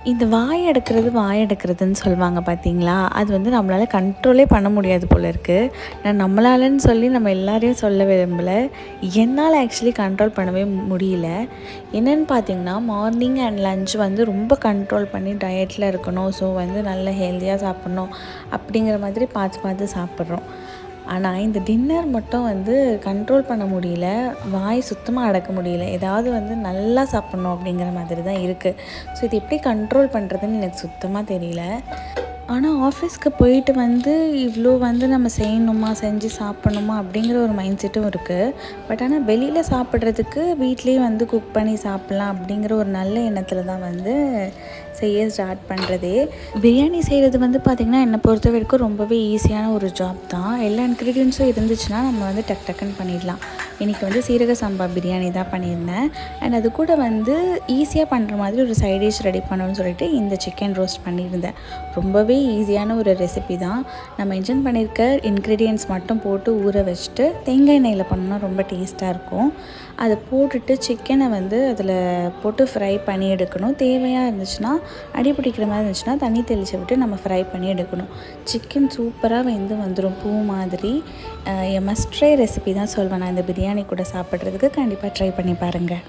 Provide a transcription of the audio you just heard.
இந்த வாய் அடக்கிறதுன்னு சொல்லுவாங்க பார்த்தீங்களா? அது வந்து நம்மளால கண்ட்ரோலே பண்ண முடியாது போல இருக்குது. நான் நம்மளாலன்னு சொல்லி நம்ம எல்லாரையும் சொல்ல விரும்பல. என்னால் ஆக்சுவலி கண்ட்ரோல் பண்ணவே முடியல. என்னென்னு பார்த்தீங்கன்னா, மார்னிங் அண்ட் லன்ச் வந்து ரொம்ப கண்ட்ரோல் பண்ணி டயட்டில் இருக்கணும். ஸோ வந்து நல்ல ஹெல்த்தியாக சாப்பிட்ணும் அப்படிங்கிற மாதிரி பார்த்து பார்த்து சாப்பிட்றோம். ஆனால் இந்த டின்னர் மட்டும் வந்து கண்ட்ரோல் பண்ண முடியல. வாய் சுத்தமாக அடக்க முடியல. ஏதாவது வந்து நல்லா சாப்பிட்ணும் அப்படிங்கிற மாதிரி தான் இருக்குது. ஸோ இது எப்படி கண்ட்ரோல் பண்ணுறதுன்னு எனக்கு சுத்தமாக தெரியல. ஆனால் ஆஃபீஸ்க்கு போயிட்டு வந்து இவ்வளோ வந்து நம்ம செய்யணுமா, செஞ்சு சாப்பிட்ணுமா அப்படிங்கிற ஒரு மைண்ட் செட்டும் இருக்குது. பட் ஆனால் வெளியில் சாப்பிட்றதுக்கு வீட்லேயே வந்து குக் பண்ணி சாப்பிட்லாம் அப்படிங்கிற ஒரு நல்ல எண்ணத்தில் தான் வந்து செய்ய ஸ்டார்ட் பண்ணுறதே. பிரியாணி செய்கிறது வந்து பார்த்திங்கன்னா என்னை பொறுத்த வரைக்கும் ரொம்பவே ஈஸியான ஒரு ஜாப் தான். எல்லா இன்க்ரீடியன்ஸும் இருந்துச்சுன்னா நம்ம வந்து டக்குன்னு பண்ணிடலாம். இன்றைக்கி வந்து சீரக சம்பா பிரியாணி தான் பண்ணியிருந்தேன். அண்ட் அது கூட வந்து ஈஸியாக பண்ணுற மாதிரி ஒரு சைட் டிஷ் ரெடி பண்ணணும்னு சொல்லிட்டு இந்த சிக்கன் ரோஸ்ட் பண்ணியிருந்தேன். ரொம்பவே ஈஸியான ஒரு ரெசிபி தான். நம்ம மென்ஷன் பண்ணியிருக்க இன்க்ரீடியன்ட்ஸ் மட்டும் போட்டு ஊற வச்சுட்டு தேங்காய் எண்ணெயில் பண்ணோன்னா ரொம்ப டேஸ்ட்டாக இருக்கும். அதை போட்டுட்டு சிக்கனை வந்து அதில் போட்டு ஃப்ரை பண்ணி எடுக்கணும். தேவையாக இருந்துச்சுன்னா அடி பிடிக்கிற மாதிரி இருந்துச்சுன்னா தண்ணி தெளித்து விட்டு நம்ம ஃப்ரை பண்ணி எடுக்கணும். சிக்கன் சூப்பராக வெந்து வந்துடும், பூ மாதிரி. என் மஸ்ட் ட்ரை ரெசிபி தான் சொல்வேன் நான் இந்த பிரியாணி கூட சாப்பிட்றதுக்கு. கண்டிப்பாக ட்ரை பண்ணி பாருங்கள்.